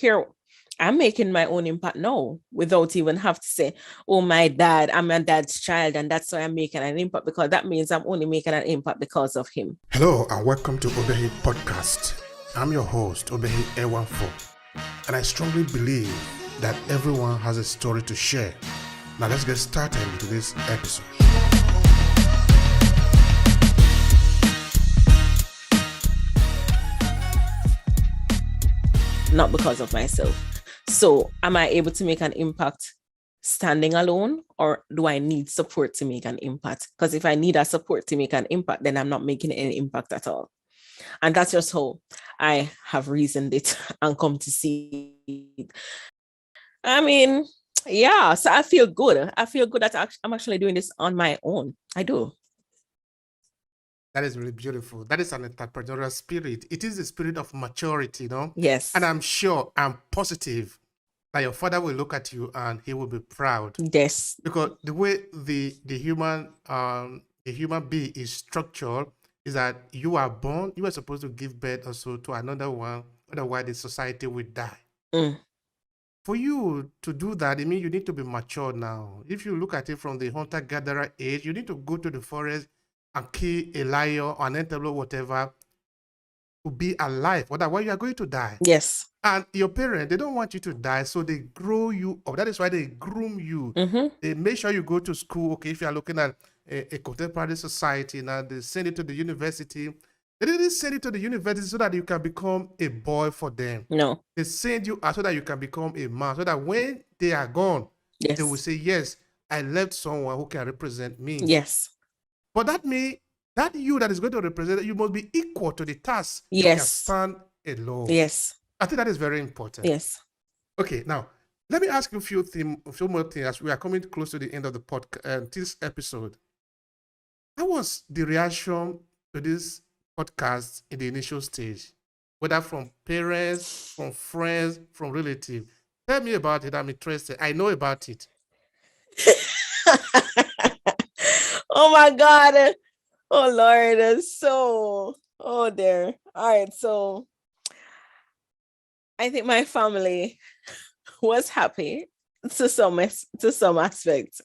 here I'm making my own impact now without even have to say, oh, I'm my dad's child, and that's why I'm making an impact, because that means I'm only making an impact because of him. Hello and welcome to Obehi Podcast. I'm your host, Obehi A14, and I strongly believe that everyone has a story to share. Now let's get started into this episode. Not because of myself. So am I able to make an impact standing alone, or do I need support to make an impact? Because if I need a support to make an impact, then I'm not making any impact at all. And that's just how I have reasoned it and come to see it. I mean, yeah, so I feel good. I feel good that I'm actually doing this on my own. I do. That is really beautiful. That is an entrepreneurial spirit. It is the spirit of maturity, Yes. And I'm positive that your father will look at you and he will be proud. Yes. Because the way the human being is structured is that you are born, you are supposed to give birth also to another one, otherwise the society will die. For you to do that, I mean, you need to be mature now. If you look at it from the hunter-gatherer age, you need to go to the forest and kill a lion or an antelope, whatever, to be alive. Otherwise, you are going to die. Yes. And your parents, they don't want you to die, so they grow you up. That is why they groom you. They make sure you go to school. Okay, if you are looking at a contemporary society, now they send you to the university. They didn't send you to the university so that you can become a boy for them. No. They send you out so that you can become a man, so that when they are gone, yes, they will say, yes, I left someone who can represent me. Yes. But that means that you that is going to represent, you must be equal to the task. Yes. You can stand alone. Yes. I think that is very important. Yes. Okay, now, let me ask you a few more things as we are coming close to the end of the podcast, this episode. How was the reaction to this podcast in the initial stage? Whether from parents, from friends, from relatives? Tell me about it. I'm interested. I know about it. Oh my God. Oh Lord. So, oh dear. All right. So I think my family was happy to some aspects.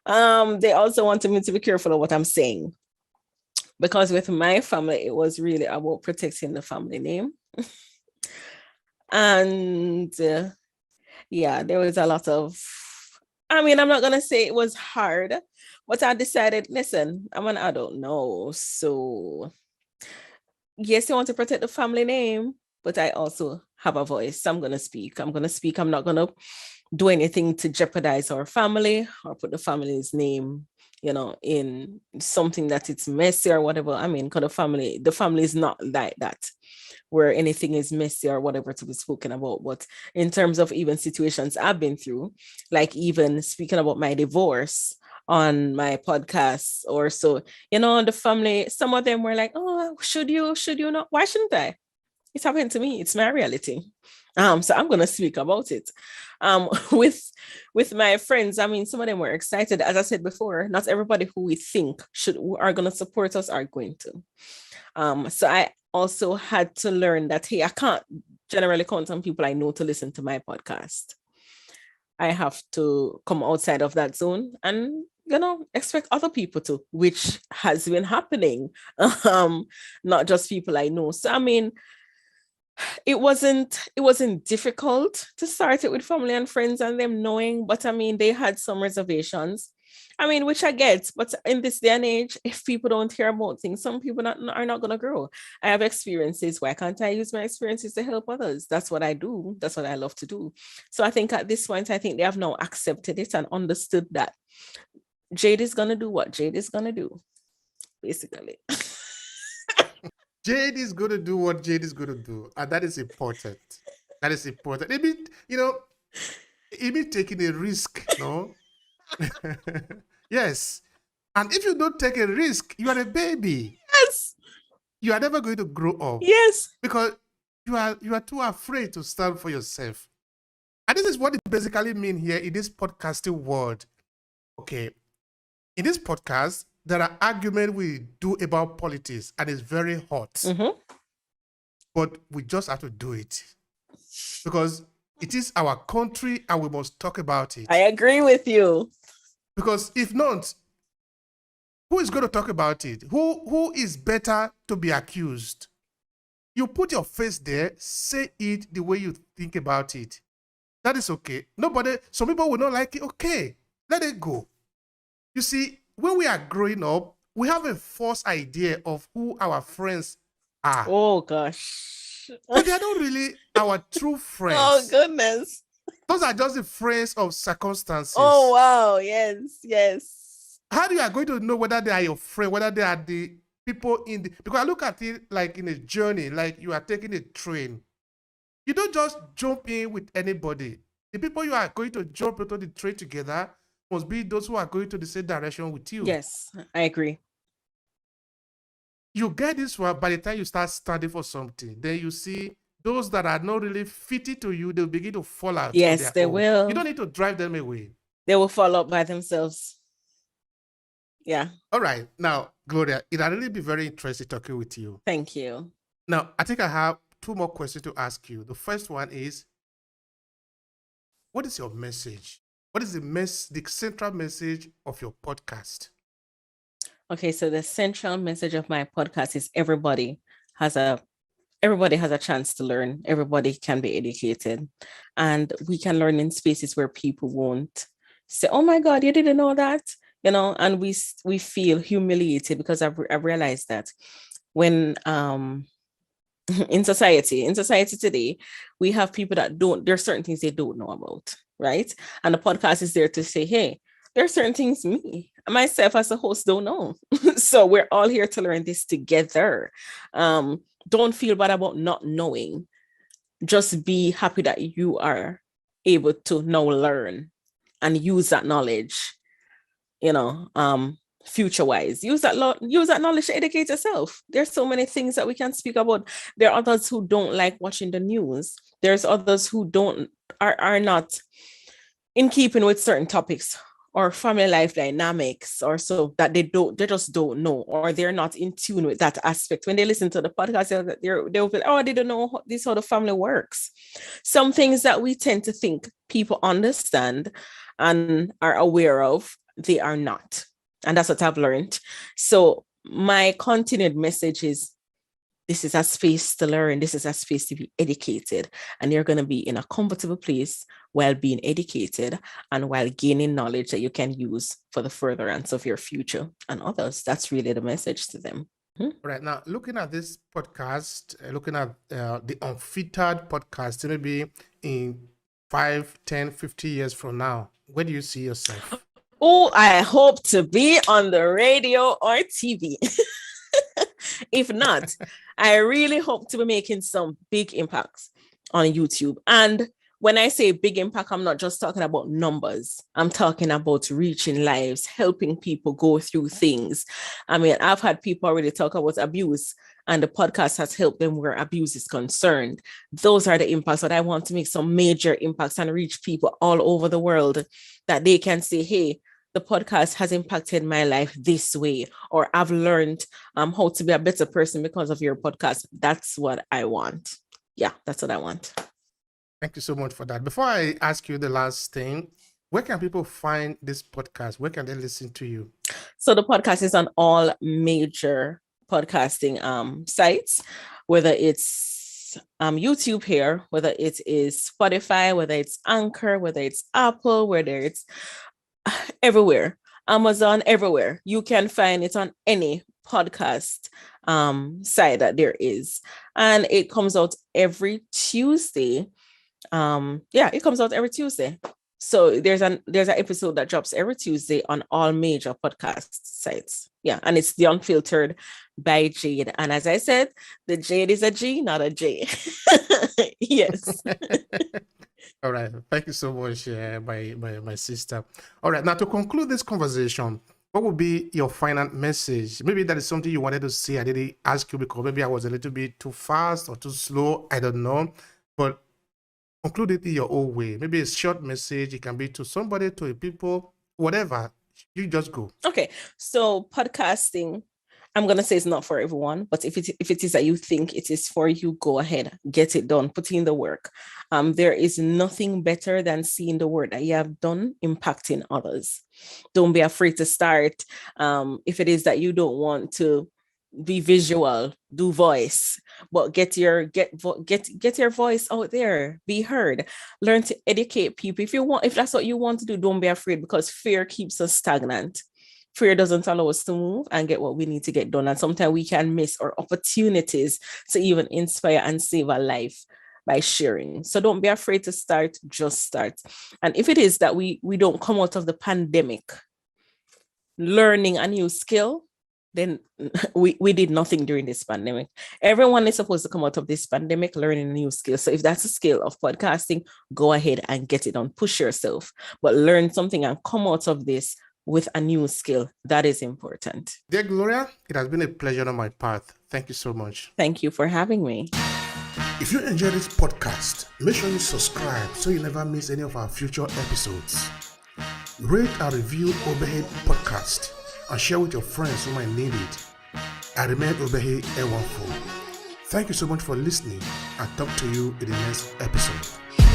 They also wanted me to be careful of what I'm saying, because with my family, it was really about protecting the family name. And yeah, there was a lot of, I mean, I'm not going to say it was hard, but I decided, listen, I'm an adult now. So yes, I want to protect the family name, but I also have a voice. So I'm going to speak. I'm not going to do anything to jeopardize our family or put the family's name, in something that it's messy or whatever. I mean, because the family is not like that, where anything is messy or whatever to be spoken about. But in terms of even situations I've been through, like even speaking about my divorce on my podcast or so, the family, some of them were like, oh, should you not? Why shouldn't I? It's happened to me. It's my reality. So I'm going to speak about it. With my friends, I mean, some of them were excited. As I said before, not everybody who we think are going to support us are going to. So I also had to learn that, hey, I can't generally count on people I know to listen to my podcast. I have to come outside of that zone and, expect other people to, which has been happening. Not just people I know. So, I mean, it wasn't difficult to start it with family and friends and them knowing, but I mean, they had some reservations. I mean, which I get, but in this day and age, if people don't hear about things, some people are not going to grow. I have experiences. Why can't I use my experiences to help others? That's what I do. That's what I love to do. So I think at this point, I think they have now accepted it and understood that Jade is going to do what Jade is going to do, basically. Jade is going to do what Jade is going to do. And that is important. That is important. It means taking a risk, no? Yes. And if you don't take a risk, you are a baby. Yes. You are never going to grow up. Yes. Because you are too afraid to stand for yourself. And this is what it basically means here in this podcasting world. Okay. In this podcast, there are arguments we do about politics, and it's very hot. But we just have to do it. because it is our country and we must talk about it. I agree with you. Because if not, who is going to talk about it? Who is better to be accused? You put your face there, say it the way you think about it. That is okay. Some people will not like it. Okay, let it go. You see, when we are growing up, we have a false idea of who our friends are. Oh, gosh. But they are not really our true friends. Oh, goodness. Those are just the friends of circumstances. Oh, wow. Yes, yes. How you are going to know whether they are your friend, whether they are the people because I look at it like in a journey, like you are taking a train. You don't just jump in with anybody. The people you are going to jump into the train together must be those who are going to the same direction with you. Yes, I agree. You get this one by the time you start studying for something. Then you see those that are not really fitting to you, they'll begin to fall out. Yes, they will. You don't need to drive them away. They will fall out by themselves. Yeah. All right. Now, Gloria, it'll really be very interesting talking with you. Thank you. Now, I think I have 2 more questions to ask you. The first one is, what is your message? What is the central message of your podcast? Okay, so the central message of my podcast is everybody has a chance to learn. Everybody can be educated, and we can learn in spaces where people won't say, "Oh my God, you didn't know that," and we feel humiliated because I've realized that when in society today, we have people that there are certain things they don't know about, right? And the podcast is there to say, hey, there are certain things me, myself as a host, don't know. So we're all here to learn this together. Don't feel bad about not knowing. Just be happy that you are able to now learn and use that knowledge, future wise. Use that knowledge to educate yourself. There's so many things that we can speak about. There are others who don't like watching the news. There's others who are not in keeping with certain topics or family life dynamics, or so that they just don't know, or they're not in tune with that aspect. When they listen to the podcast, they'll be, oh, they don't know this how the family works. Some things that we tend to think people understand and are aware of, they are not. And that's what I've learned. So my continued message is, this is a space to learn. This is a space to be educated. And you're going to be in a comfortable place while being educated and while gaining knowledge that you can use for the furtherance of your future and others. That's really the message to them. Right now, looking at this podcast, looking at the Unfiltered podcast, maybe in 5, 10, 50 years from now, where do you see yourself? Oh, I hope to be on the radio or TV. If not, I really hope to be making some big impacts on YouTube. And when I say big impact, I'm not just talking about numbers. I'm talking about reaching lives, helping people go through things. I mean, I've had people already talk about abuse, and the podcast has helped them where abuse is concerned. Those are the impacts that I want to make, some major impacts, and reach people all over the world that they can say, hey, the podcast has impacted my life this way, or I've learned how to be a better person because of your podcast. That's what I want. Yeah, that's what I want. Thank you so much for that. Before I ask you the last thing, where can people find this podcast? Where can they listen to you? So the podcast is on all major podcasting sites, whether it's YouTube here, whether it is Spotify, whether it's Anchor, whether it's Apple, whether it's everywhere, Amazon, everywhere. You can find it on any podcast site that there is. And it comes out every Tuesday. It comes out every Tuesday. So there's an episode that drops every Tuesday on all major podcast sites. Yeah, and it's the Unfiltered by Jade. And as I said, the Jade is a G, not a J. Yes. All right. Thank you so much, my sister. All right. Now, to conclude this conversation, what would be your final message? Maybe that is something you wanted to say. I didn't ask you because maybe I was a little bit too fast or too slow. I don't know. But conclude it in your own way. Maybe a short message. It can be to somebody, to people, whatever. You just go. Okay. So podcasting, I'm going to say it's not for everyone, but if it is that you think it is for you, go ahead, get it done, put in the work. There is nothing better than seeing the work that you have done impacting others. Don't be afraid to start. If it is that you don't want to be visual, do voice, but get your voice out there, be heard, learn to educate people. If that's what you want to do, don't be afraid, because fear keeps us stagnant. Fear doesn't allow us to move and get what we need to get done. And sometimes we can miss our opportunities to even inspire and save a life by sharing. So don't be afraid to start, just start. And if it is that we don't come out of the pandemic learning a new skill, then we did nothing during this pandemic. Everyone is supposed to come out of this pandemic learning a new skill. So if that's a skill of podcasting, go ahead and get it on, push yourself, but learn something and come out of this with a new skill. That is important. Dear Gloria, it has been a pleasure on my part. Thank you so much. Thank you for having me. If you enjoy this podcast, make sure you subscribe so you never miss any of our future episodes. Rate and review Obehi Podcast and share with your friends who might need it. I remain Obehi Thank you so much for listening, and talk to you in the next episode.